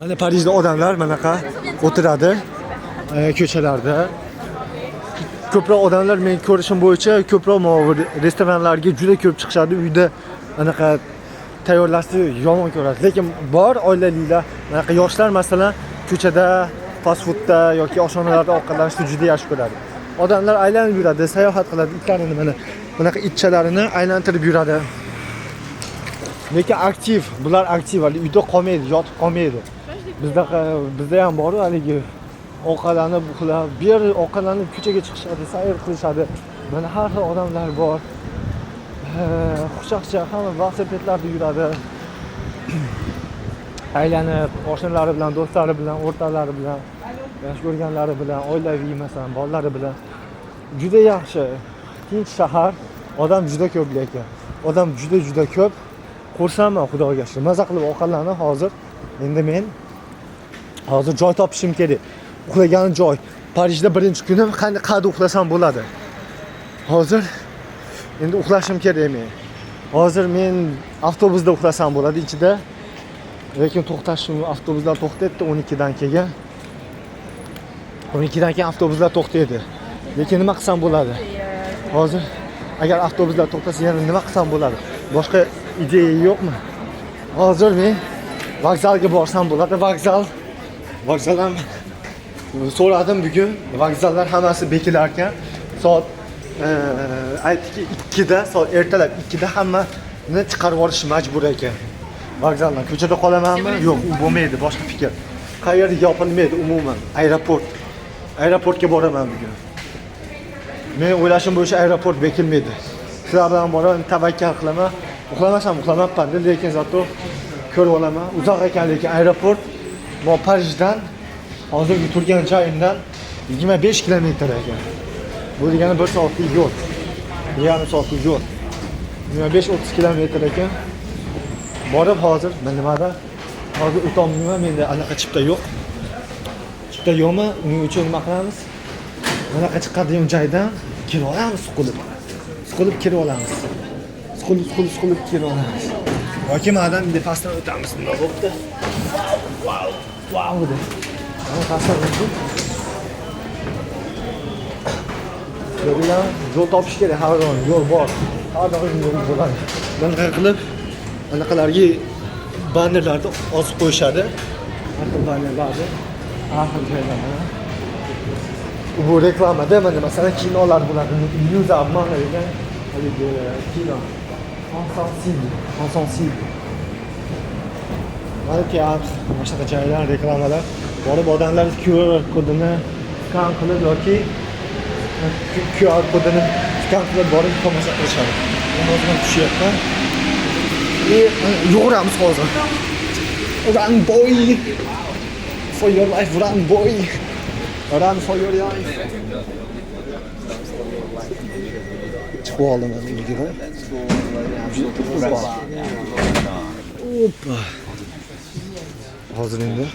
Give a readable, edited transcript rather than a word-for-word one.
Mana Parijda odamlar manaqa o'tiradi ko'chalarda. Ko'proq odamlar men ko'rishim bo'yicha ko'proq restoranlarga juda ko'p chiqishadi. Uyda anaqa tayyorlashni yomon ko'radi. Lekin bor oilalilar, anaqa yoshlar masalan ko'chada, fast foodda yoki oshxonalarda ovqatlanishni juda yaxshi ko'radi. Odamlar aylanib yuradi, sayohat qiladi, itlarini mana bunaqa itchalarini aylantirib yuradi. Lekin aktiv, bular aktiv, uyda qolmaydi, yotib qolmaydi. Bizda ham bor haligi ovqatlanib, uxlab, bir yer ovqatlanib ko'chaga chiqishadi, sayr qilishadi. Mana har xil odamlar bor. Xushchaqcha hamma velosipedlarda yuradi. Aylanib, oshnalari bilan, do'stlari bilan, o'rtoqlari bilan, yaxshi ko'rganlari bilan, oilaviy masalan, bolalari bilan juda yaxshi. Tinch shahar, odam juda ko'p lekin. Odam juda ko'p. Xursandman xudoga shukr. Maza qilib ovqatlanib hozir. Endi men hozir joy topishim kerak. Uxlagan joy. Parijda birinchi kunim qanday uxlasam bo'ladi. Hozir endi uxlashim kerak men. Hozir men avtobusda uxlasam bo'ladi ichida. Lekin to'xtashim, avtobuslar to'xtaydi 12 dan keyin. 12 dan keyin avtobuslar to'xtaydi. Lekin nima qilsam bo'ladi? Hozir agar avtobuslar to'xtasa yana nima qilsam bo'ladi? Boshqa ideya yo'qmi? Hozir men vokzalga borsam bo'ladi. Vokzal ham so'radim bugun. Vokzallar hammasi bekilar ekan. Soat aytdiki 2 da, soat ertalab 2 da hammani chiqarib yuborish majbur ekan. Vokzaldan ko'chada qolamanmi? Yo'q, u bo'lmaydi, boshqa fikr. Qayerga yopilmaydi umuman. Aeroportga boraman bugun. Men o'ylashim bo'yicha aeroport bekilmaydi. Sizlar bilan borib tavakkal qilaman. Uxlamasam uxlamabman, lekin zato ko'rib olaman. Uzoq ekan lekin aeroport Parijdan hozirgi turgan joyimdan 25 kilometr ekan. Bu degani 1 soatlik yo'l. 1,5 soatlik yo'l. 25-30 kilometr ekan. Borib hozir nimada? Hozir o'tolmayman, menda anaqa chipta yo'q. Chipta yo'qmi? Uning uchun nima qilamiz? Anaqa chiqadigan joydan kirib olamiz, suqilib kirib olamiz. Suqilib kirib olamiz. Yoki madam endi pastdan o'tamiz, nima bo'pti? Wow dedi. Ana pastdan o'tib. Yo'l topish kerak, har doim yo'l bor. Har doim yo'l bo'ladi. Bunday qilib anaqalarga bannerlarda osib qo'yishadi. Har xil bannerlarda, har xil joylarda. Bu reklamada mana masalan kinolar bo'ladi. News abman degan haligi kino. Ensensible. Mana teatr, boshqa joylar, reklamalar. Borib odamlar QR kodini skan qilib yoki QR kodini skan qilib borib tomosha qilishadi. Hozir tushyapti. Yuguramiz hozir. Run boy. For your life, run boy. Run for your life. Chiqib oldim men videoga. Hoppa. Hozir endi